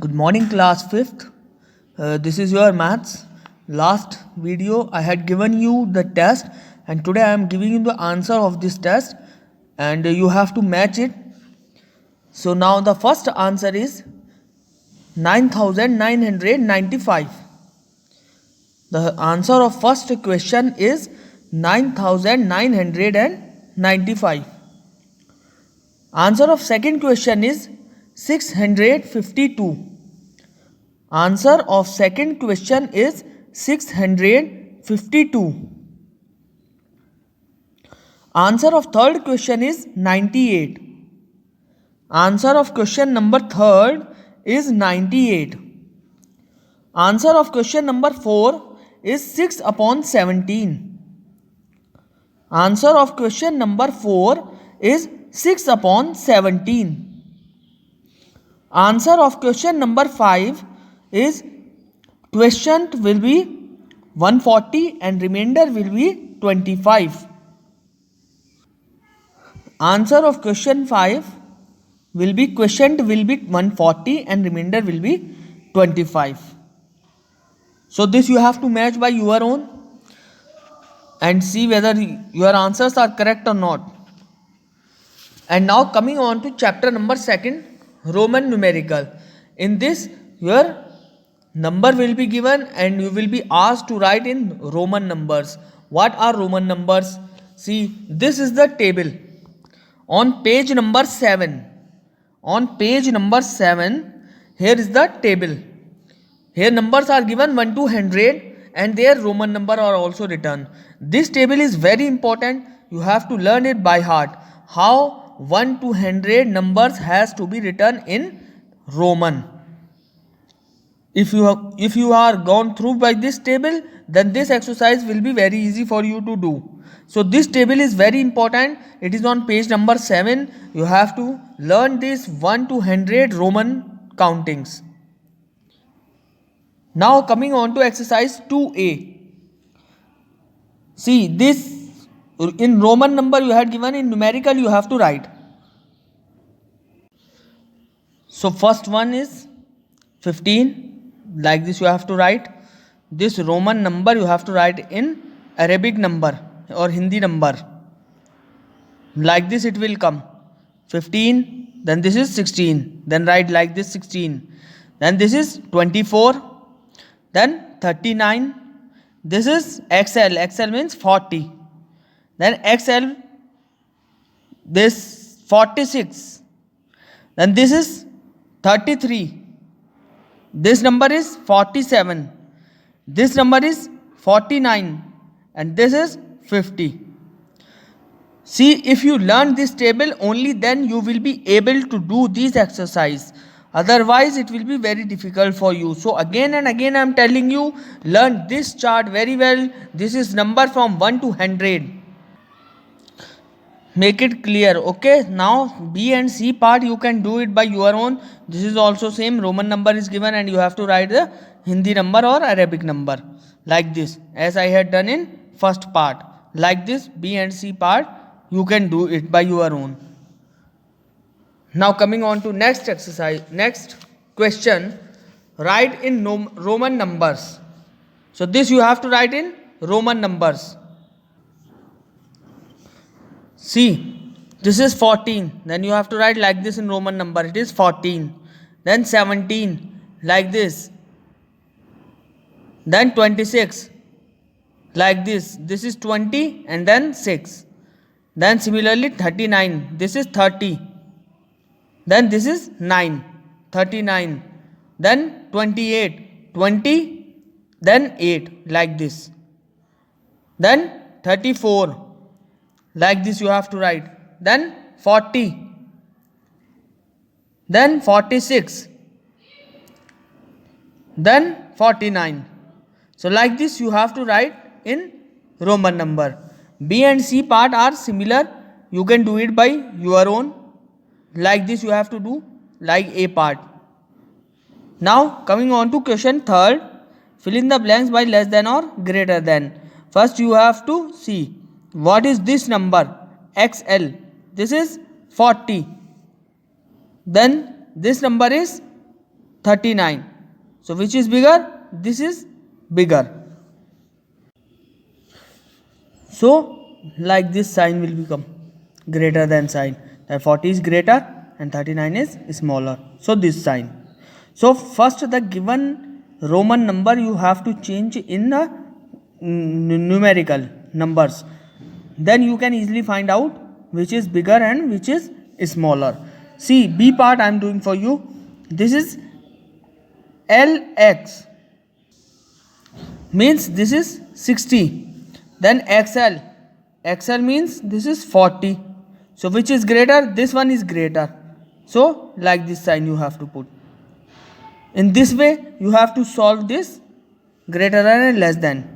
Good morning, class 5th. This is your maths. Last video I had given you the test, and today I am giving you the answer of this test, and you have to match it. So now the first answer is 9995. The answer of first question is 9995. Answer of second question is 652. Answer of second question is 652. Answer of third question is 98. Answer of question number third is 98. Answer of question number 4 is 6 upon 17. Answer of question number 4 is 6 upon 17. Answer of question number 5 is quotient will be 140 and remainder will be 25. Answer of question 5 will be quotient will be 140 and remainder will be 25. So this you have to match by your own and see whether your answers are correct or not. And now coming on to chapter number 2, Roman numerical. In this your number will be given and you will be asked to write in Roman numbers. What are Roman numbers? See, this is the table. On page number 7. On page number 7, here is the table. Here numbers are given 1 to 100 and their Roman number are also written. This table is very important. You have to learn it by heart. How 1 to 100 numbers has to be written in Roman. If you are gone through by this table, then this exercise will be very easy for you to do. So this table is very important. It is on page number 7. You have to learn this 1 to 100 Roman countings. Now coming on to exercise 2a. See, this in Roman number you had given, in numerical you have to write. So first one is 15. Like this you have to write. This Roman number you have to write in Arabic number or Hindi number. Like this it will come. 15. Then this is 16. Then write like this 16. Then this is 24. Then 39. This is XL. XL means 40. Then XL, this 46. Then this is 33. This number is 47. This number is 49. And this is 50. See, if you learn this table, only then you will be able to do these exercise. Otherwise, it will be very difficult for you. So again and again I am telling you, learn this chart very well. This is number from 1 to 100. Make it clear. Okay, now B and C part you can do it by your own. This is also same. Roman number is given and you have to write the Hindi number or Arabic number. Like this, as I had done in first part. Like this, B and C part you can do it by your own. Now coming on to next exercise, next question, write in Roman numbers. So this you have to write in Roman numbers. See, this is 14. Then you have to write like this in Roman number. It is 14. Then 17, like this. Then 26, like this. This is 20 and then 6. Then similarly 39. This is 30. Then this is 9, 39. Then 28, 20, then 8, like this. Then 34, like this you have to write. Then 40. Then 46. Then 49. So like this you have to write in Roman number. B and C part are similar. You can do it by your own. Like this you have to do like A part. Now coming on to question third. Fill in the blanks by less than or greater than. First you have to see what is this number XL. This is 40. Then this number is 39. So which is bigger? This is bigger. So like this sign will become greater than sign. That 40 is greater and 39 is smaller. So this sign. So first the given Roman number you have to change in the numerical numbers. Then you can easily find out which is bigger and which is smaller. See, B part I am doing for you. This is LX means this is 60. Then XL means this is 40. So which is greater? This one is greater. So like this sign you have to put. In this way you have to solve this greater than and less than.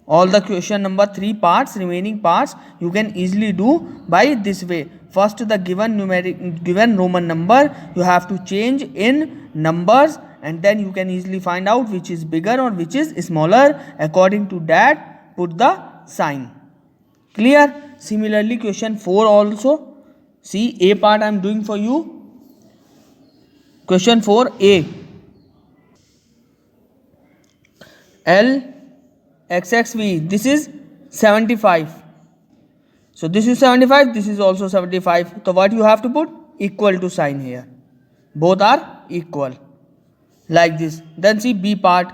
All the question number 3 parts, remaining parts you can easily do by this way. First the given Roman number you have to change in numbers, and then you can easily find out which is bigger or which is smaller. According to that put the sign. Clear? Similarly question 4 also. See, A part I am doing for you. Question 4A. LXXV, this is 75. So this is 75, this is also 75. So what you have to put? Equal to sign here. Both are equal. Like this. Then see B part.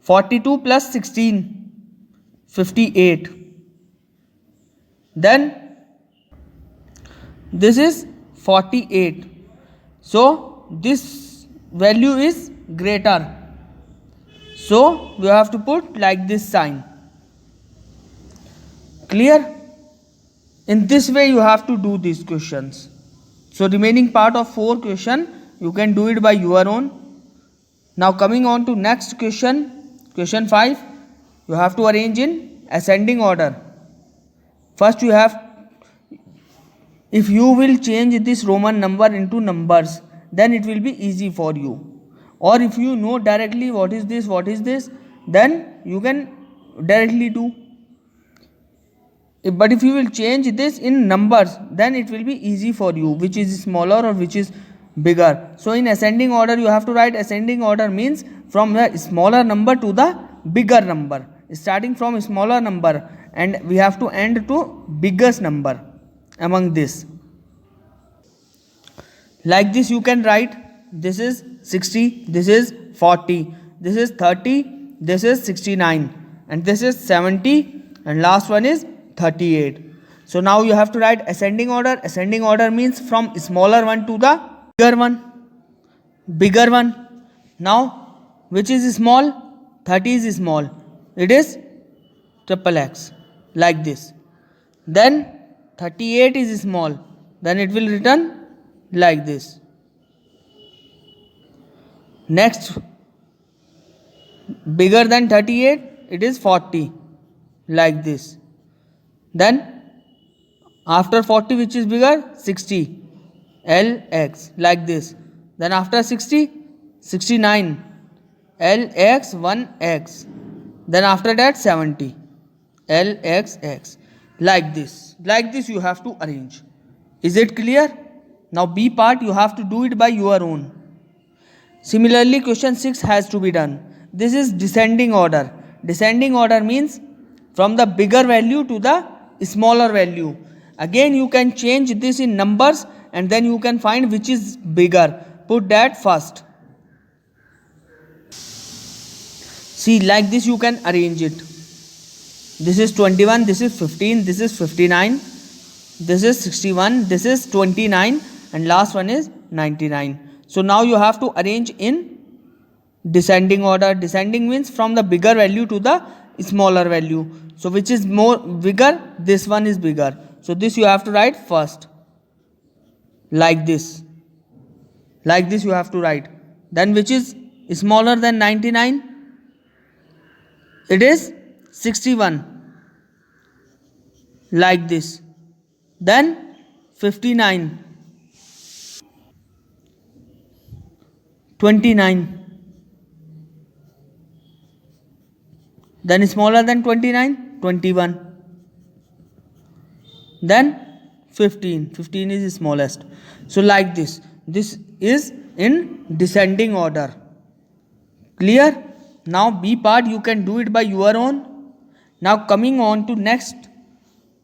42 plus 16, 58. Then this is 48. So this value is greater. So we have to put like this sign. Clear? In this way you have to do these questions. So remaining part of 4 question you can do it by your own. Now coming on to next question, question 5. You have to arrange in ascending order. First you have, if you will change this Roman number into numbers, then it will be easy for you. Or if you know directly what is this, then you can directly do. But if you will change this in numbers, then it will be easy for you, which is smaller or which is bigger. So in ascending order you have to write ascending order means from the smaller number to the bigger number. Starting from smaller number and we have to end to biggest number among this. Like this you can write, this is 60, this is 40, this is 30, this is 69, and this is 70, and last one is 38. So now you have to write ascending order. Ascending order means from smaller one to the bigger one. Now which is small? 30 is small. It is XXX, like this. Then 38 is small. Then it will return like this. Next, bigger than 38, it is 40, like this. Then after 40 which is bigger? 60, LX, like this. Then after 60, 69, LX 1X. Then after that 70, LXX, like this. Like this you have to arrange. Is it clear? Now B part you have to do it by your own. Similarly question 6 has to be done. This is descending order. Descending order means from the bigger value to the smaller value. Again you can change this in numbers and then you can find which is bigger. Put that first. See, like this you can arrange it. This is 21, this is 15, this is 59, this is 61, this is 29, and last one is 99. So now you have to arrange in descending order. Descending means from the bigger value to the smaller value. So which is more bigger? This one is bigger. So this you have to write first. Like this. Like this you have to write. Then which is smaller than 99? It is 61. Like this. Then 59. 29. Then smaller than 29, 21. Then 15. 15 is smallest. So like this. This is in descending order. Clear? Now B part you can do it by your own. Now coming on to next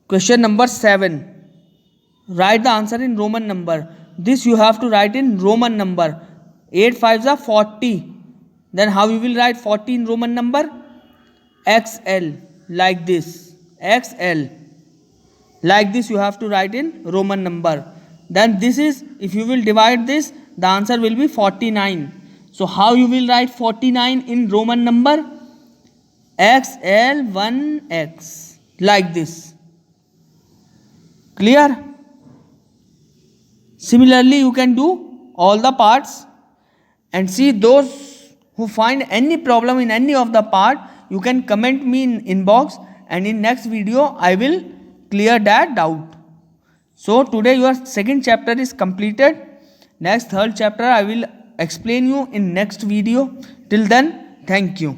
question number 7. Write the answer in Roman number. This you have to write in Roman number. 8 5s are 40. Then how you will write 40 in Roman number? XL, like this. XL, like this you have to write in Roman number. Then this is, if you will divide this, the answer will be 49. So how you will write 49 in Roman number? XL1X, like this. Clear? Similarly you can do all the parts, and see those who find any problem in any of the part, you can comment me in inbox, and in next video I will clear that doubt. So today your second chapter is completed. Next third chapter I will explain you in next video. Till then, thank you.